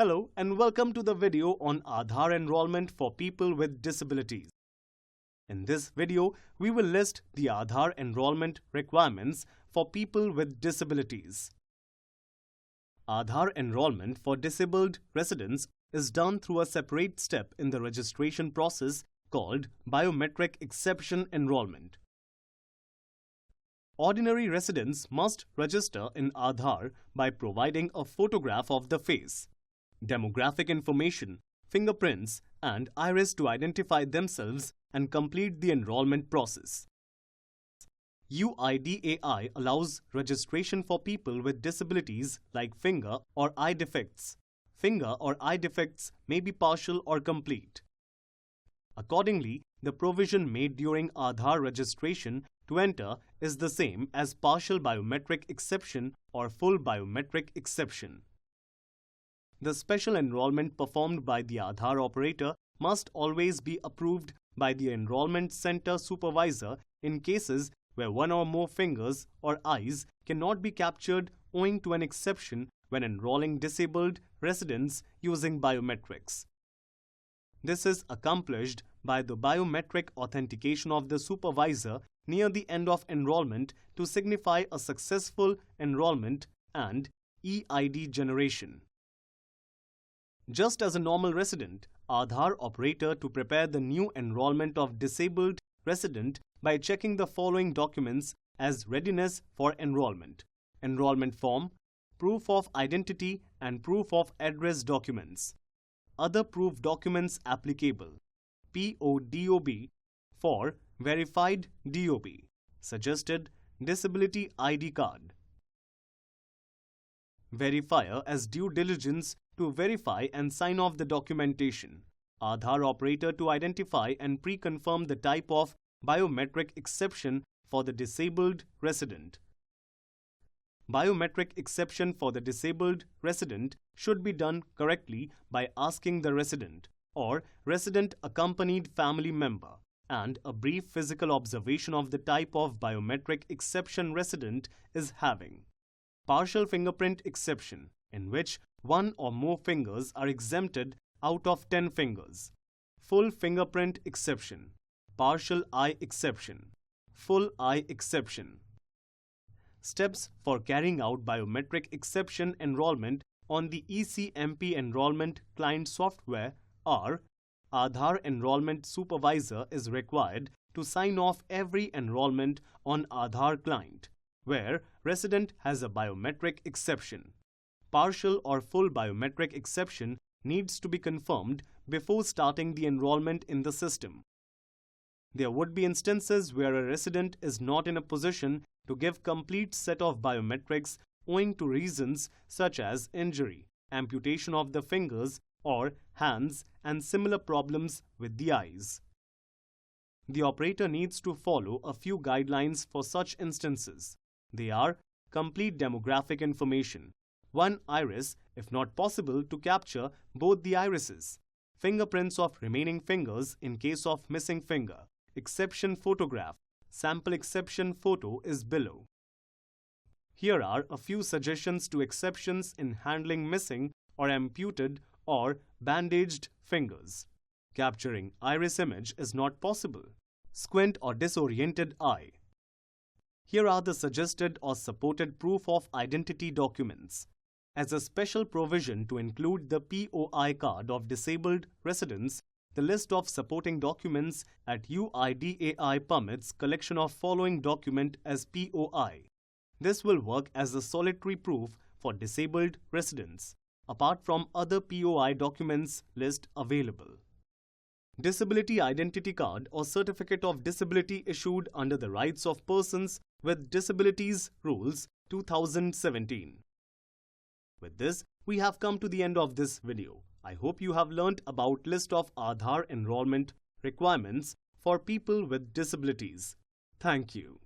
Hello and welcome to the video on Aadhaar enrollment for people with disabilities. In this video, we will list the Aadhaar enrollment requirements for people with disabilities. Aadhaar enrollment for disabled residents is done through a separate step in the registration process called biometric exception enrollment. Ordinary residents must register in Aadhaar by providing a photograph of the face, demographic information, fingerprints, and iris to identify themselves and complete the enrollment process. UIDAI allows registration for people with disabilities like finger or eye defects. Finger or eye defects may be partial or complete. Accordingly, the provision made during Aadhaar registration to enter is the same as partial biometric exception or full biometric exception. The special enrollment performed by the Aadhar operator must always be approved by the Enrollment Center Supervisor in cases where one or more fingers or eyes cannot be captured owing to an exception when enrolling disabled residents using biometrics. This is accomplished by the biometric authentication of the supervisor near the end of enrollment to signify a successful enrollment and EID generation. Just as a normal resident, Aadhar operator to prepare the new enrollment of disabled resident by checking the following documents as readiness for enrollment: enrollment form, proof of identity and proof of address documents. Other proof documents applicable: PODOB for verified DOB, suggested disability ID card. Verifier as due diligence to verify and sign off the documentation. Aadhar operator to identify and pre-confirm the type of biometric exception for the disabled resident. Biometric exception for the disabled resident should be done correctly by asking the resident or resident accompanied family member and a brief physical observation of the type of biometric exception resident is having. Partial fingerprint exception, in which one or more fingers are exempted out of 10 fingers. Full fingerprint exception, partial eye exception, full eye exception. Steps for carrying out biometric exception enrollment on the ECMP enrollment client software are: Aadhar Enrollment Supervisor is required to sign off every enrollment on Aadhar client where resident has a biometric exception. Partial or full biometric exception needs to be confirmed before starting the enrollment in the system. There would be instances where a resident is not in a position to give complete set of biometrics owing to reasons such as injury, amputation of the fingers or hands, and similar problems with the eyes. The operator needs to follow a few guidelines for such instances. They are: complete demographic information, one iris if not possible to capture both the irises, fingerprints of remaining fingers in case of missing finger, exception photograph, sample exception photo is below. Here are a few suggestions to exceptions in handling missing or amputated or bandaged fingers. Capturing iris image is not possible. Squint or disoriented eye. Here are the suggested or supported proof of identity documents. As a special provision to include the POI card of disabled residents, the list of supporting documents at UIDAI permits collection of following document as POI. This will work as a solitary proof for disabled residents, apart from other POI documents list available. Disability Identity Card or Certificate of Disability issued under the Rights of Persons with Disabilities Rules 2017. With this, we have come to the end of this video. I hope you have learnt about list of Aadhaar enrollment requirements for people with disabilities. Thank you.